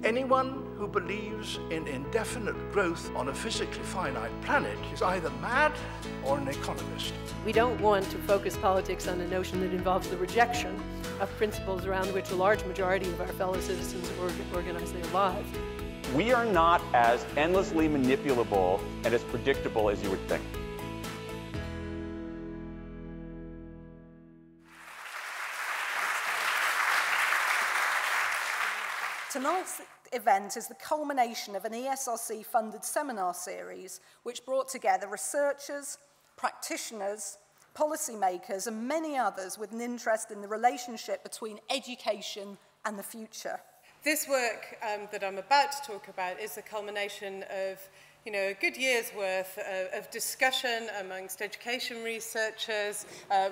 Anyone who believes in indefinite growth on a physically finite planet is either mad or an economist. We don't want to focus politics on a notion that involves the rejection of principles around which a large majority of our fellow citizens organize their lives. We are not as endlessly manipulable and as predictable as you would think. Tonight's event is the culmination of an ESRC-funded seminar series which brought together researchers, practitioners, policymakers and many others with an interest in the relationship between education and the future. This work that I'm about to talk about is the culmination of a good year's worth of discussion amongst education researchers,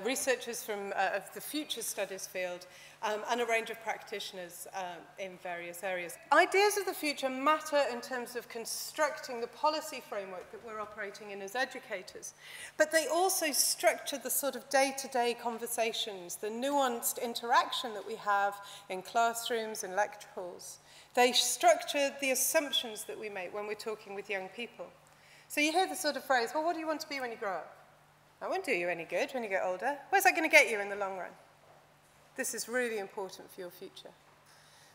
researchers from of the future studies field, and a range of practitioners in various areas. Ideas of the future matter in terms of constructing the policy framework that we're operating in as educators, but they also structure the sort of day-to-day conversations, the nuanced interaction that we have in classrooms and lecture halls. They structure the assumptions that we make when we're talking with young people. So you hear the sort of phrase, well, what do you want to be when you grow up? That won't do you any good when you get older. Where's that going to get you in the long run? This is really important for your future.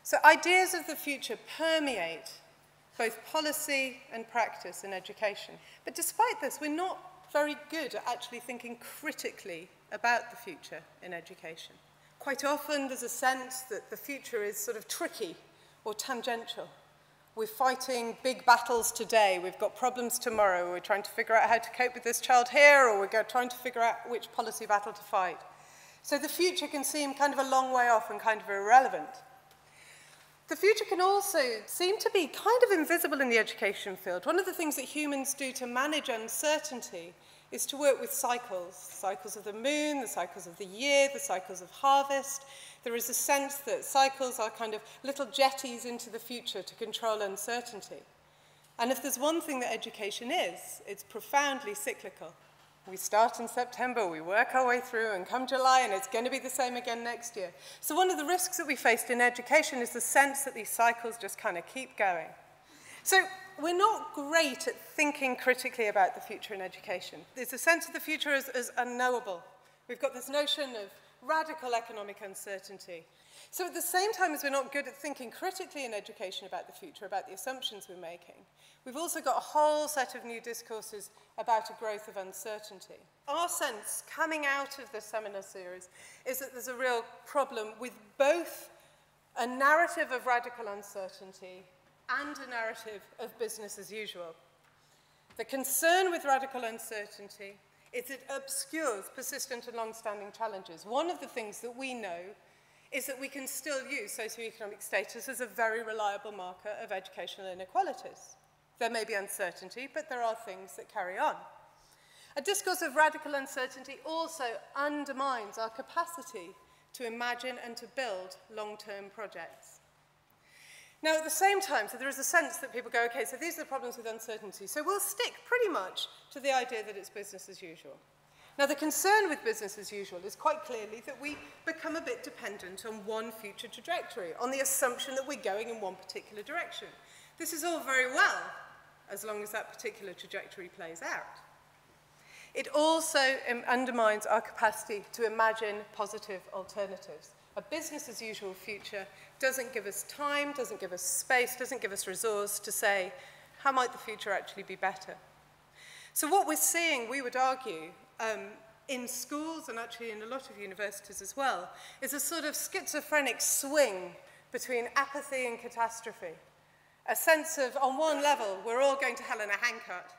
So ideas of the future permeate both policy and practice in education. But despite this, we're not very good at actually thinking critically about the future in education. Quite often, there's a sense that the future is sort of tricky or tangential. We're fighting big battles today, we've got problems tomorrow, we're trying to figure out how to cope with this child here, or we're trying to figure out which policy battle to fight. So the future can seem kind of a long way off and kind of irrelevant. The future can also seem to be kind of invisible in the education field. One of the things that humans do to manage uncertainty is to work with cycles. Cycles of the moon, the cycles of the year, the cycles of harvest. There is a sense that cycles are kind of little jetties into the future to control uncertainty. And if there's one thing that education is, it's profoundly cyclical. We start in September, we work our way through, and come July, and it's going to be the same again next year. So one of the risks that we faced in education is the sense that these cycles just kind of keep going. So we're not great at thinking critically about the future in education. There's a sense of the future as unknowable. We've got this notion of radical economic uncertainty. So at the same time as we're not good at thinking critically in education about the future, about the assumptions we're making, we've also got a whole set of new discourses about a growth of uncertainty. Our sense coming out of this seminar series is that there's a real problem with both a narrative of radical uncertainty and a narrative of business as usual. The concern with radical uncertainty is it obscures persistent and long-standing challenges. One of the things that we know is that we can still use socioeconomic status as a very reliable marker of educational inequalities. There may be uncertainty, but there are things that carry on. A discourse of radical uncertainty also undermines our capacity to imagine and to build long-term projects. Now, at the same time, so there is a sense that people go, okay, so these are the problems with uncertainty, so we'll stick pretty much to the idea that it's business as usual. Now, the concern with business as usual is quite clearly that we become a bit dependent on one future trajectory, on the assumption that we're going in one particular direction. This is all very well, as long as that particular trajectory plays out. It also undermines our capacity to imagine positive alternatives. A business as usual future doesn't give us time, doesn't give us space, doesn't give us resource to say, how might the future actually be better? So what we're seeing, we would argue, in schools and actually in a lot of universities as well, is a sort of schizophrenic swing between apathy and catastrophe. A sense of, on one level, we're all going to hell in a handcart,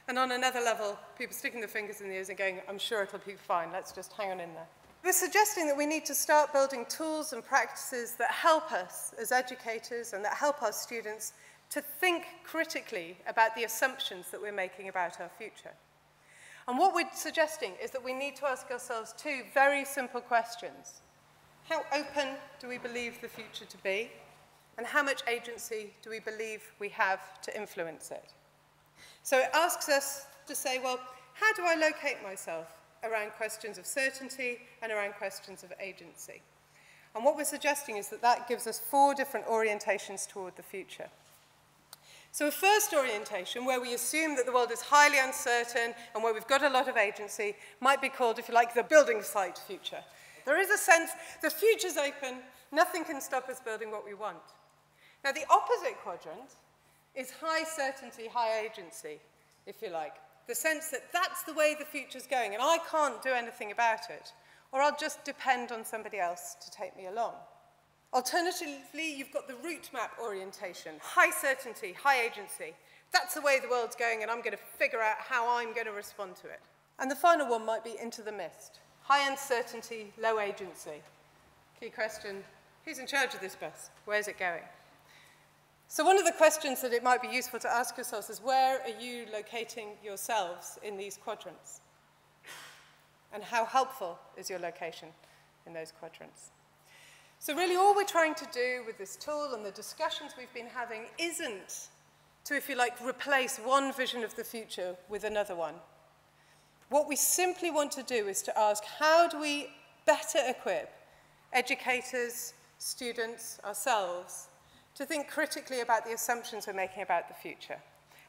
and on another level, people sticking their fingers in the ears and going, I'm sure it'll be fine, let's just hang on in there. We're suggesting that we need to start building tools and practices that help us as educators and that help our students to think critically about the assumptions that we're making about our future. And what we're suggesting is that we need to ask ourselves two very simple questions. How open do we believe the future to be? And how much agency do we believe we have to influence it? So it asks us to say, well, how do I locate myself around questions of certainty and around questions of agency? And what we're suggesting is that that gives us 4 different orientations toward the future. So a first orientation, where we assume that the world is highly uncertain and where we've got a lot of agency, might be called, if you like, the building site future. There is a sense the future's open, nothing can stop us building what we want. Now, the opposite quadrant is high certainty, high agency, if you like. The sense that that's the way the future's going and I can't do anything about it, or I'll just depend on somebody else to take me along. Alternatively, you've got the route map orientation, high certainty, high agency. That's the way the world's going and I'm going to figure out how I'm going to respond to it. And the final one might be into the mist, high uncertainty, low agency. Key question, who's in charge of this bus? Where's it going? So one of the questions that it might be useful to ask yourselves is, where are you locating yourselves in these quadrants? And how helpful is your location in those quadrants? So really all we're trying to do with this tool and the discussions we've been having isn't to, if you like, replace one vision of the future with another one. What we simply want to do is to ask, how do we better equip educators, students, ourselves, to think critically about the assumptions we're making about the future?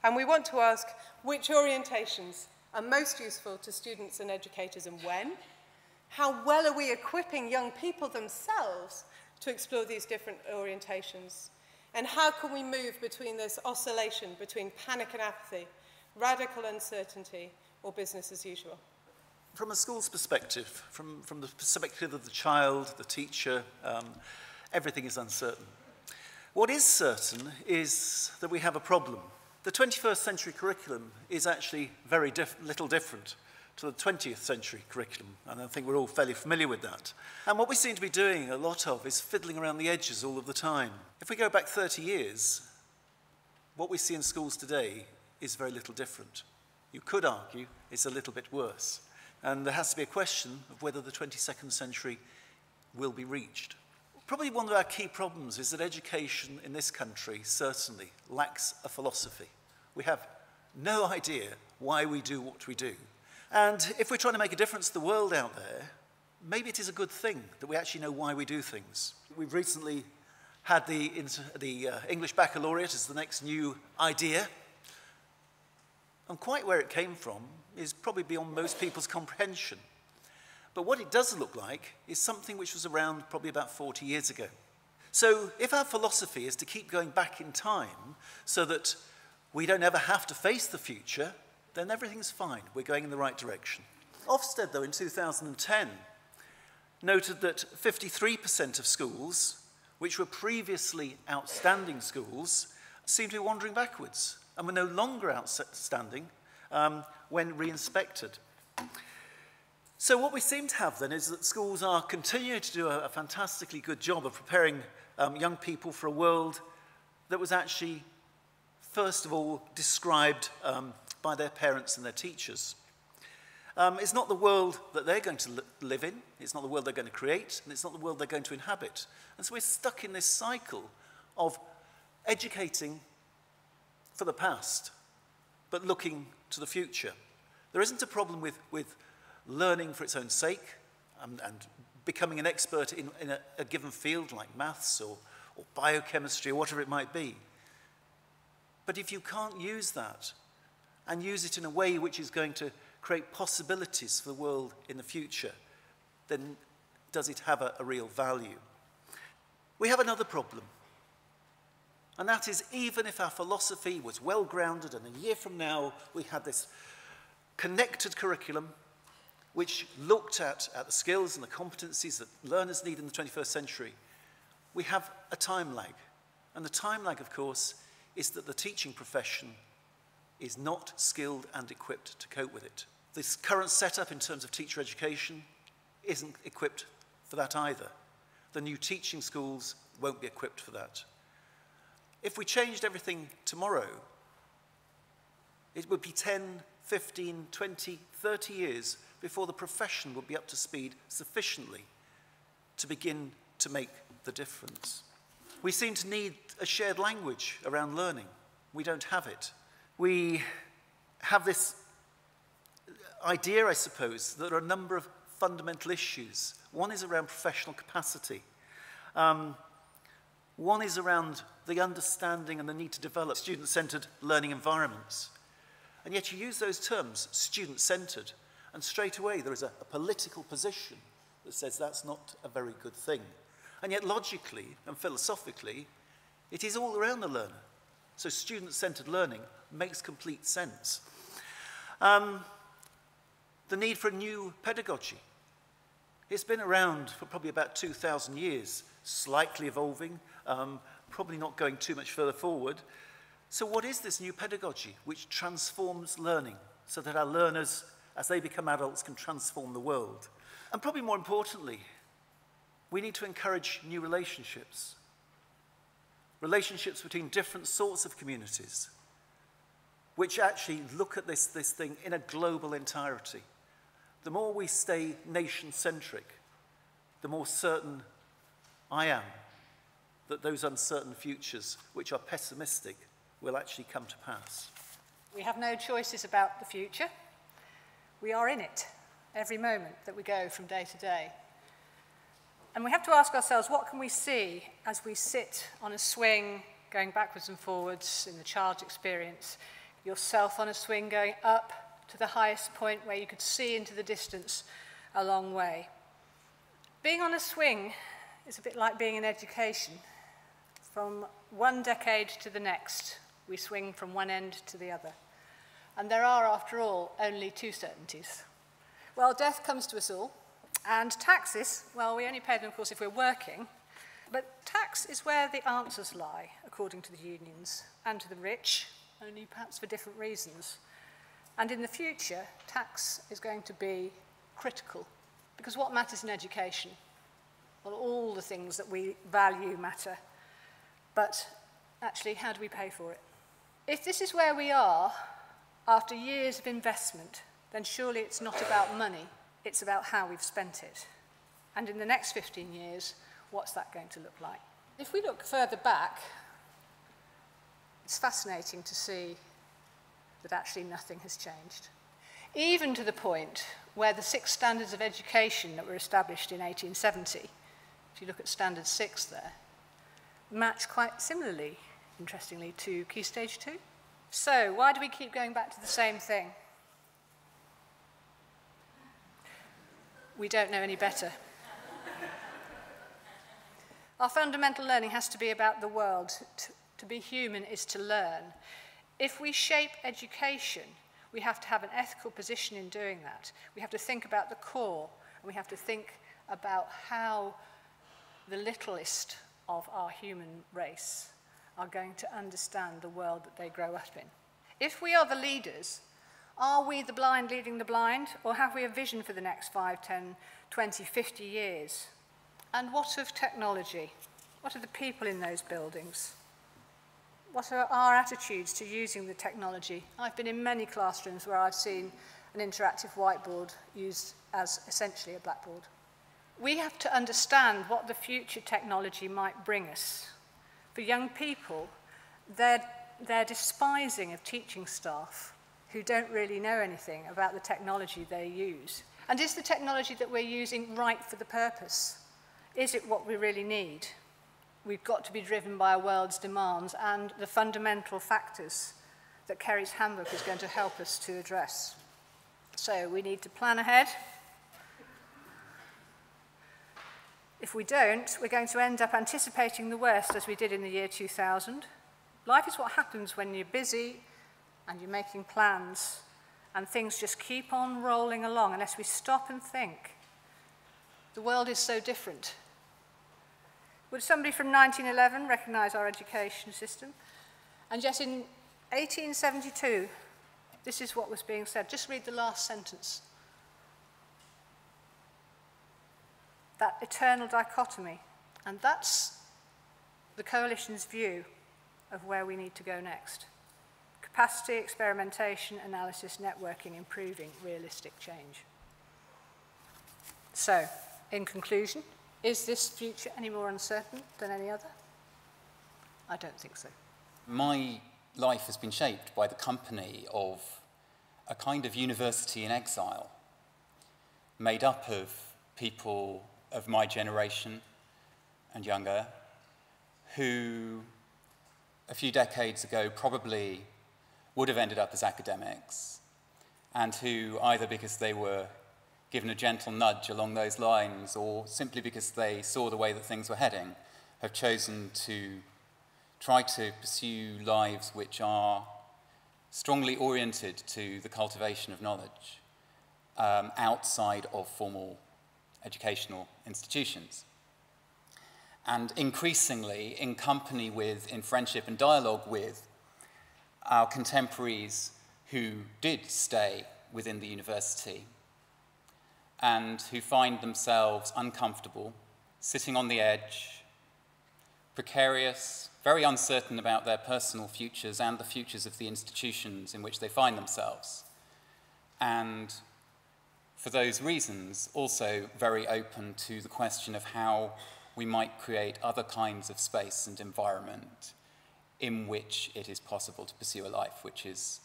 And we want to ask which orientations are most useful to students and educators and when? How well are we equipping young people themselves to explore these different orientations? And how can we move between this oscillation between panic and apathy, radical uncertainty, or business as usual? From a school's perspective, from the perspective of the child, the teacher, everything is uncertain. What is certain is that we have a problem. The 21st century curriculum is actually very little different to the 20th century curriculum, and I think we're all fairly familiar with that. And what we seem to be doing a lot of is fiddling around the edges all of the time. If we go back 30 years, what we see in schools today is very little different. You could argue it's a little bit worse. And there has to be a question of whether the 22nd century will be reached. Probably one of our key problems is that education in this country certainly lacks a philosophy. We have no idea why we do what we do. And if we're trying to make a difference to the world out there, maybe it is a good thing that we actually know why we do things. We've recently had the English Baccalaureate as the next new idea. And quite where it came from is probably beyond most people's comprehension. But what it does look like is something which was around probably about 40 years ago. So if our philosophy is to keep going back in time so that we don't ever have to face the future, then everything's fine. We're going in the right direction. Ofsted, though, in 2010, noted that 53% of schools, which were previously outstanding schools, seemed to be wandering backwards and were no longer outstanding when re-inspected. So what we seem to have then is that schools are continuing to do a fantastically good job of preparing young people for a world that was actually, first of all, described by their parents and their teachers. It's not the world that they're going to live in, it's not the world they're going to create, and it's not the world they're going to inhabit. And so we're stuck in this cycle of educating for the past, but looking to the future. There isn't a problem with learning for its own sake and becoming an expert in a given field like maths or biochemistry or whatever it might be. But if you can't use that and use it in a way which is going to create possibilities for the world in the future, then does it have a real value? We have another problem. And that is, even if our philosophy was well grounded and a year from now we had this connected curriculum which looked at the skills and the competencies that learners need in the 21st century, we have a time lag. And the time lag, of course, is that the teaching profession is not skilled and equipped to cope with it. This current setup in terms of teacher education isn't equipped for that either. The new teaching schools won't be equipped for that. If we changed everything tomorrow, it would be 10, 15, 20, 30 years before the profession would be up to speed sufficiently to begin to make the difference. We seem to need a shared language around learning. We don't have it. We have this idea, I suppose, that there are a number of fundamental issues. One is around professional capacity. One is around the understanding and the need to develop student-centred learning environments. And yet you use those terms, student-centred, and straight away there is a political position that says that's not a very good thing. And yet logically and philosophically, it is all around the learner. So student-centred learning makes complete sense. The need for a new pedagogy. It's been around for probably about 2,000 years, slightly evolving, probably not going too much further forward. So what is this new pedagogy which transforms learning so that our learners, as they become adults, can transform the world? And probably more importantly, we need to encourage new relationships. Relationships between different sorts of communities, which actually look at this thing in a global entirety. The more we stay nation-centric, the more certain I am that those uncertain futures, which are pessimistic, will actually come to pass. We have no choices about the future. We are in it every moment that we go from day to day. And we have to ask ourselves, what can we see as we sit on a swing, going backwards and forwards in the child's experience, yourself on a swing going up to the highest point where you could see into the distance a long way. Being on a swing is a bit like being in education. From one decade to the next, we swing from one end to the other. And there are, after all, only two certainties. Well, death comes to us all, and taxes, well, we only pay them, of course, if we're working, but tax is where the answers lie, according to the unions, and to the rich, only perhaps for different reasons. And in the future, tax is going to be critical, because what matters in education? Well, all the things that we value matter, but actually, how do we pay for it? If this is where we are, after years of investment, then surely it's not about money, it's about how we've spent it. And in the next 15 years, what's that going to look like? If we look further back, it's fascinating to see that actually nothing has changed. Even to the point where the 6 standards of education that were established in 1870, if you look at Standard 6 there, match quite similarly, interestingly, to Key Stage 2. So, why do we keep going back to the same thing? We don't know any better. Our fundamental learning has to be about the world. To be human is to learn. If we shape education, we have to have an ethical position in doing that. We have to think about the core, and we have to think about how the littlest of our human race are going to understand the world that they grow up in. If we are the leaders, are we the blind leading the blind, or have we a vision for the next 5, 10, 20, 50 years? And what of technology? What are the people in those buildings? What are our attitudes to using the technology? I've been in many classrooms where I've seen an interactive whiteboard used as essentially a blackboard. We have to understand what the future technology might bring us. For young people, they're despising of teaching staff who don't really know anything about the technology they use. And is the technology that we're using right for the purpose? Is it what we really need? We've got to be driven by our world's demands and the fundamental factors that Kerry's handbook is going to help us to address. So we need to plan ahead. If we don't, we're going to end up anticipating the worst as we did in the year 2000. Life is what happens when you're busy and you're making plans and things just keep on rolling along unless we stop and think. The world is so different. Would somebody from 1911 recognise our education system? And yet in 1872, this is what was being said. Just read the last sentence. That eternal dichotomy. And that's the coalition's view of where we need to go next. Capacity, experimentation, analysis, networking, improving realistic change. So, in conclusion, is this future any more uncertain than any other? I don't think so. My life has been shaped by the company of a kind of university in exile, made up of people of my generation and younger who a few decades ago probably would have ended up as academics, and who, either because they were given a gentle nudge along those lines or simply because they saw the way that things were heading, have chosen to try to pursue lives which are strongly oriented to the cultivation of knowledge outside of formal educational institutions. And increasingly, in company with, in friendship and dialogue with, our contemporaries who did stay within the university and who find themselves uncomfortable, sitting on the edge, precarious, very uncertain about their personal futures and the futures of the institutions in which they find themselves. And for those reasons, also very open to the question of how we might create other kinds of space and environment in which it is possible to pursue a life which is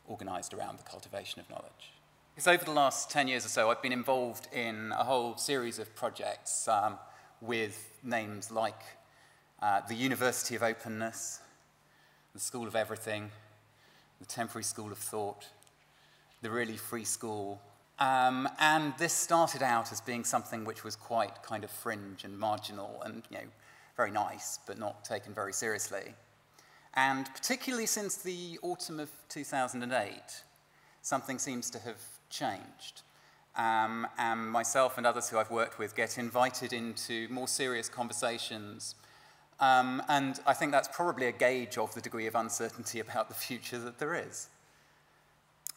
organized around the cultivation of knowledge. Because over the last 10 years or so, I've been involved in a whole series of projects with names like the University of Openness, the School of Everything, the Temporary School of Thought, the Really Free School. And this started out as being something which was quite kind of fringe and marginal and, very nice, but not taken very seriously. And particularly since the autumn of 2008, something seems to have changed. And myself and others who I've worked with get invited into more serious conversations. And I think that's probably a gauge of the degree of uncertainty about the future that there is.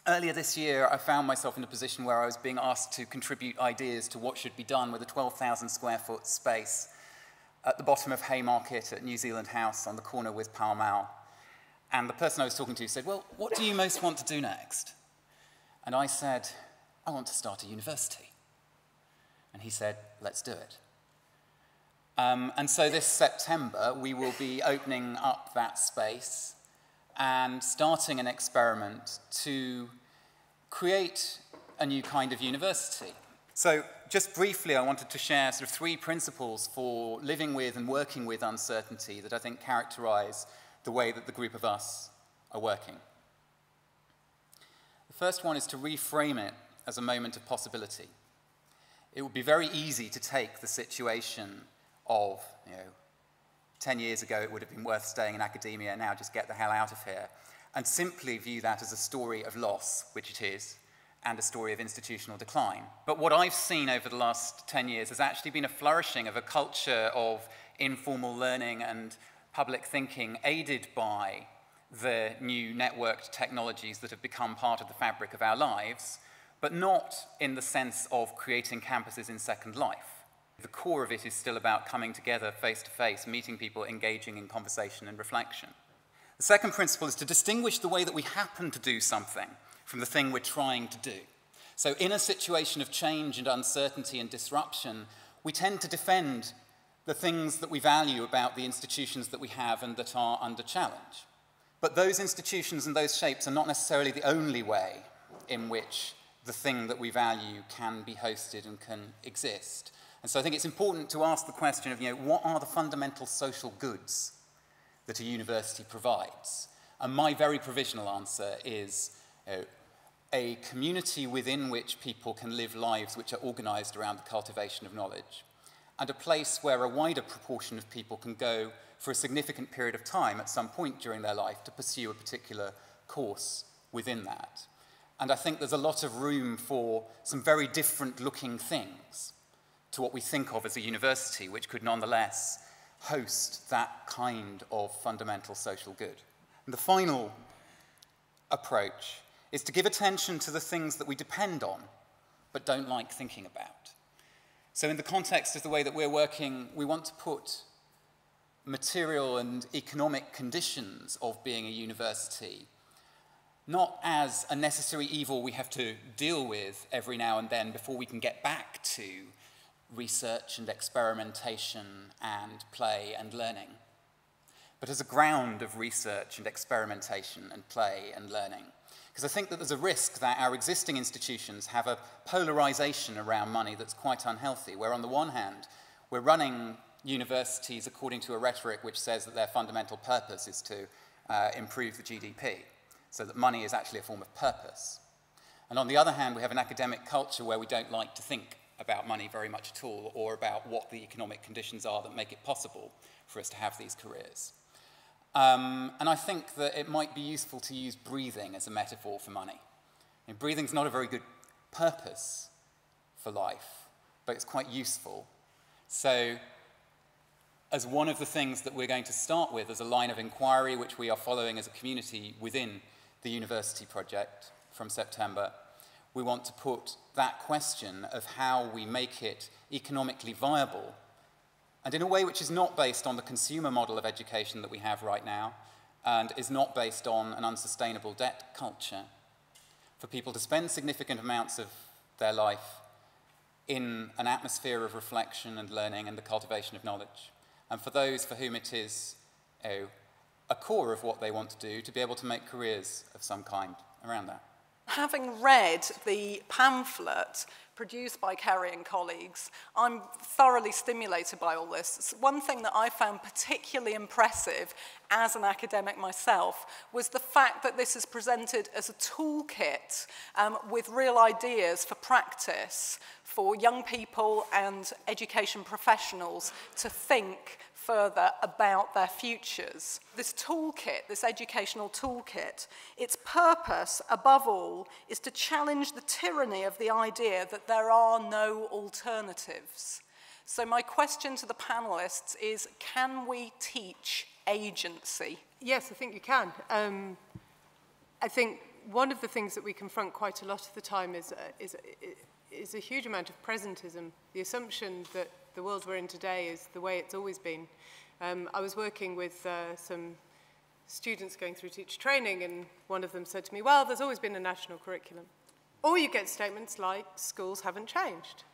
Earlier this year, I found myself in a position where I was being asked to contribute ideas to what should be done with a 12,000 square foot space at the bottom of Haymarket at New Zealand House on the corner with Pall Mall. And the person I was talking to said, well, what do you most want to do next? And I said, I want to start a university. And he said, let's do it. And so this September, we will be opening up that space and starting an experiment to create a new kind of university. So just briefly, I wanted to share sort of 3 principles for living with and working with uncertainty that I think characterize the way that the group of us are working. The first one is to reframe it as a moment of possibility. It would be very easy to take the situation of, 10 years ago, it would have been worth staying in academia, now just get the hell out of here, and simply view that as a story of loss, which it is, and a story of institutional decline. But what I've seen over the last 10 years has actually been a flourishing of a culture of informal learning and public thinking, aided by the new networked technologies that have become part of the fabric of our lives, but not in the sense of creating campuses in Second Life. The core of it is still about coming together face-to-face, meeting people, engaging in conversation and reflection. The second principle is to distinguish the way that we happen to do something from the thing we're trying to do. So in a situation of change and uncertainty and disruption, we tend to defend the things that we value about the institutions that we have and that are under challenge. But those institutions and those shapes are not necessarily the only way in which the thing that we value can be hosted and can exist. And so I think it's important to ask the question of, what are the fundamental social goods that a university provides? And my very provisional answer is a community within which people can live lives which are organized around the cultivation of knowledge, and a place where a wider proportion of people can go for a significant period of time at some point during their life to pursue a particular course within that. And I think there's a lot of room for some very different looking things to what we think of as a university, which could nonetheless host that kind of fundamental social good. And the final approach is to give attention to the things that we depend on, but don't like thinking about. So in the context of the way that we're working, we want to put material and economic conditions of being a university not as a necessary evil we have to deal with every now and then before we can get back to research and experimentation and play and learning, but as a ground of research and experimentation and play and learning. Because I think that there's a risk that our existing institutions have a polarization around money that's quite unhealthy, where on the one hand, we're running universities according to a rhetoric which says that their fundamental purpose is to improve the GDP, so that money is actually a form of purpose. And on the other hand, we have an academic culture where we don't like to think about money very much at all, or about what the economic conditions are that make it possible for us to have these careers. And I think that it might be useful to use breathing as a metaphor for money. And breathing's not a very good purpose for life, but it's quite useful. So, as one of the things that we're going to start with as a line of inquiry, which we are following as a community within the university project from September, we want to put that question of how we make it economically viable, and in a way which is not based on the consumer model of education that we have right now, and is not based on an unsustainable debt culture, for people to spend significant amounts of their life in an atmosphere of reflection and learning and the cultivation of knowledge. And for those for whom it is a core of what they want to do, to be able to make careers of some kind around that. Having read the pamphlet produced by Kerry and colleagues, I'm thoroughly stimulated by all this. One thing that I found particularly impressive as an academic myself was the fact that this is presented as a toolkit with real ideas for practice for young people and education professionals to think further about their futures. This toolkit, this educational toolkit, its purpose, above all, is to challenge the tyranny of the idea that there are no alternatives. So my question to the panelists is, can we teach agency? Yes, I think you can. I think one of the things that we confront quite a lot of the time is a huge amount of presentism, the assumption that the world we're in today is the way it's always been. I was working with some students going through teacher training, and one of them said to me, well, there's always been a national curriculum. Or you get statements like, schools haven't changed.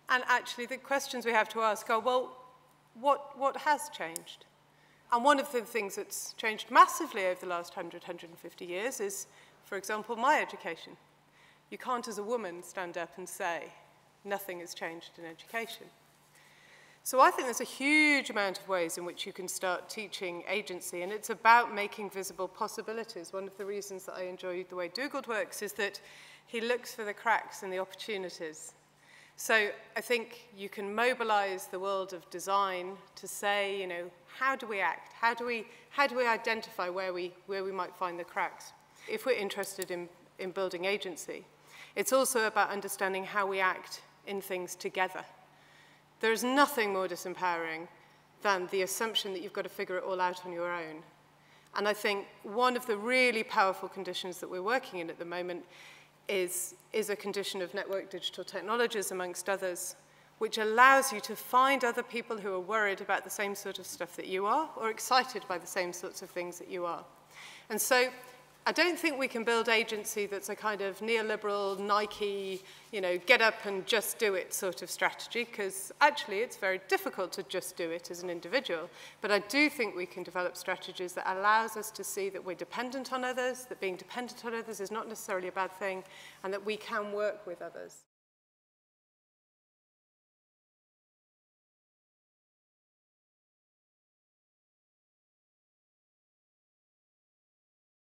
And actually, the questions we have to ask are, well, what has changed? And one of the things that's changed massively over the last 100, 150 years is, for example, my education. You can't, as a woman, stand up and say, nothing has changed in education. So I think there's a huge amount of ways in which you can start teaching agency, and it's about making visible possibilities. One of the reasons that I enjoy the way Dougal works is that he looks for the cracks and the opportunities. So I think you can mobilize the world of design to say, you know, how do we act? How do we identify where we might find the cracks? If we're interested in building agency, it's also about understanding how we act in things together. There is nothing more disempowering than the assumption that you've got to figure it all out on your own. And I think one of the really powerful conditions that we're working in at the moment is a condition of network digital technologies, amongst others, which allows you to find other people who are worried about the same sort of stuff that you are, or excited by the same sorts of things that you are. And so I don't think we can build agency that's a kind of neoliberal, Nike, you know, get up and just do it sort of strategy, because actually it's very difficult to just do it as an individual. But I do think we can develop strategies that allows us to see that we're dependent on others, that being dependent on others is not necessarily a bad thing, and that we can work with others.